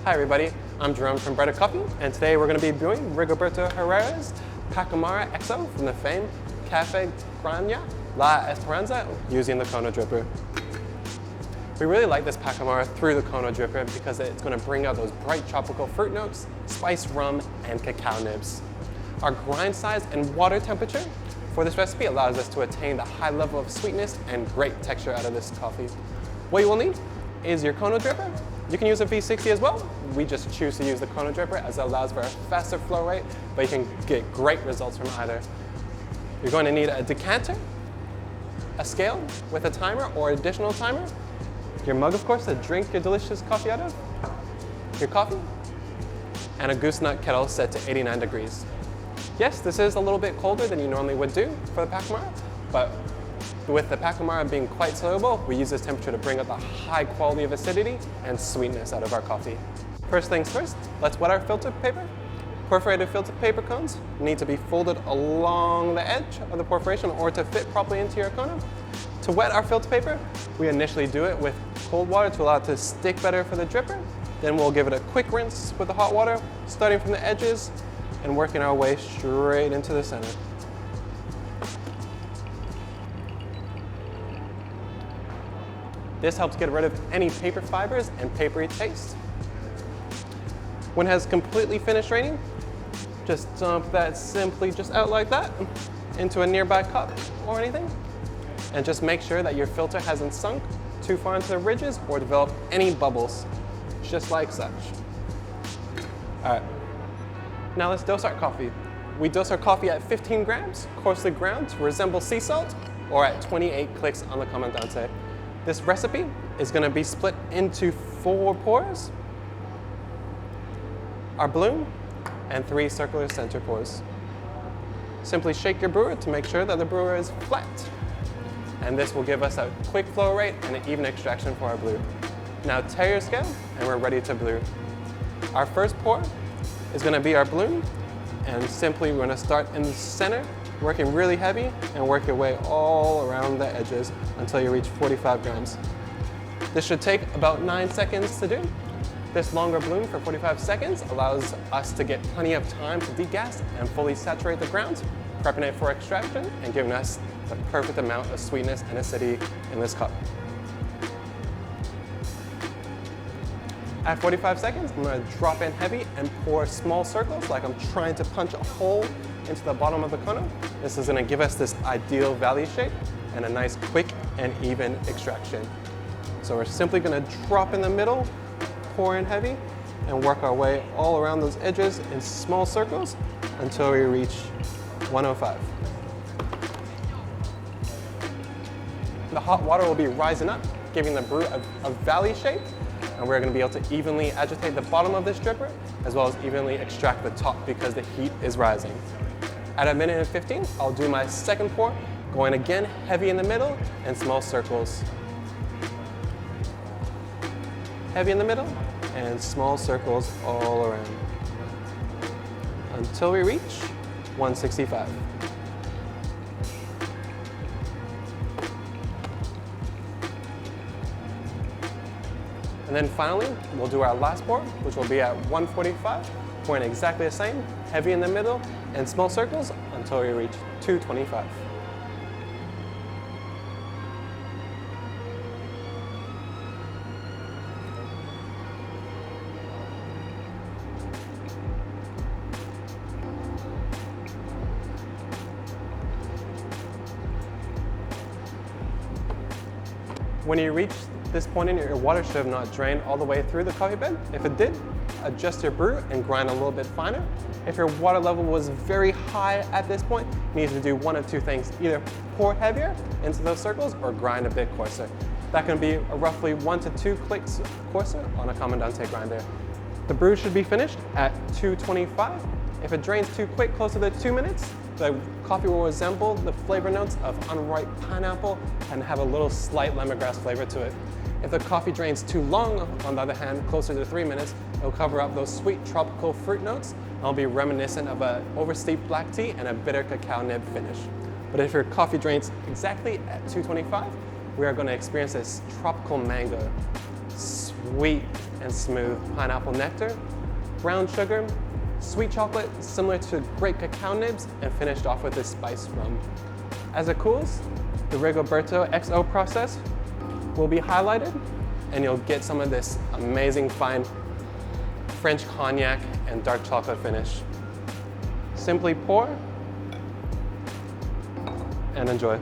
Hi everybody, I'm Jerome from Bredda Coffee, and today we're going to be brewing Rigoberto Herrera's Pacamara XO from the famed Café Granja La Esperanza using the Kōno dripper. We really like this Pacamara through the Kōno dripper because it's going to bring out those bright tropical fruit notes, spiced rum, and cacao nibs. Our grind size and water temperature for this recipe allows us to attain the high level of sweetness and great texture out of this coffee. What you will need is your Kōno dripper. You can use a V60 as well. We just choose to use the Kōno dripper as it allows for a faster flow rate, but you can get great results from either. You're going to need a decanter, a scale with a timer or additional timer, your mug, of course, to drink your delicious coffee out of, your coffee, and a goose nut kettle set to 89 degrees. Yes, this is a little bit colder than you normally would do for the Pacamara, but with the Pacamara being quite soluble, we use this temperature to bring out the high quality of acidity and sweetness out of our coffee. First things first, let's wet our filter paper. Perforated filter paper cones need to be folded along the edge of the perforation in order to fit properly into your Kōno. To wet our filter paper, we initially do it with cold water to allow it to stick better for the dripper. Then we'll give it a quick rinse with the hot water, starting from the edges and working our way straight into the center. This helps get rid of any paper fibers and papery taste. When it has completely finished draining, just dump that simply just out like that into a nearby cup or anything. And just make sure that your filter hasn't sunk too far into the ridges or developed any bubbles, just like such. All right, now let's dose our coffee. We dose our coffee at 15 grams, coarsely ground to resemble sea salt, or at 28 clicks on the Commandante. This recipe is going to be split into 4 pours, our bloom, and 3 circular center pours. Simply shake your brewer to make sure that the brewer is flat. And this will give us a quick flow rate and an even extraction for our brew. Now tear your scale and we're ready to brew. Our first pour is going to be our bloom, and simply we're going to start in the center, working really heavy and work your way all around the edges until you reach 45 grams. This should take about 9 seconds to do. This longer bloom for 45 seconds allows us to get plenty of time to degas and fully saturate the ground, prepping it for extraction and giving us the perfect amount of sweetness and acidity in this cup. At 45 seconds, I'm going to drop in heavy and pour small circles like I'm trying to punch a hole into the bottom of the Kōno. This is going to give us this ideal valley shape and a nice quick and even extraction. So we're simply going to drop in the middle, pour in heavy, and work our way all around those edges in small circles until we reach 105. The hot water will be rising up, giving the brew a valley shape, and we're going to be able to evenly agitate the bottom of this dripper as well as evenly extract the top because the heat is rising. At 1 minute and 15, I'll do my second pour, going again heavy in the middle and small circles. Heavy in the middle and small circles all around until we reach 165. And then finally, we'll do our last pour, which will be at 145, pouring exactly the same, heavy in the middle and small circles until we reach 225. When you reach this point in your water should have not drained all the way through the coffee bed. If it did, adjust your brew and grind a little bit finer. If your water level was very high at this point, you need to do one of two things. Either pour heavier into those circles or grind a bit coarser. That can be a roughly 1 to 2 clicks coarser on a Commandante grinder. The brew should be finished at 225. If it drains too quick, closer to 2 minutes, the coffee will resemble the flavor notes of unripe pineapple and have a little slight lemongrass flavor to it. If the coffee drains too long, on the other hand, closer to 3 minutes, it'll cover up those sweet tropical fruit notes and it'll be reminiscent of an oversteeped black tea and a bitter cacao nib finish. But if your coffee drains exactly at 225, we are going to experience this tropical mango, sweet and smooth pineapple nectar, brown sugar, sweet chocolate similar to great cacao nibs, and finished off with this spiced rum. As it cools, the Rigoberto XO process will be highlighted, and you'll get some of this amazing fine French cognac and dark chocolate finish. Simply pour and enjoy.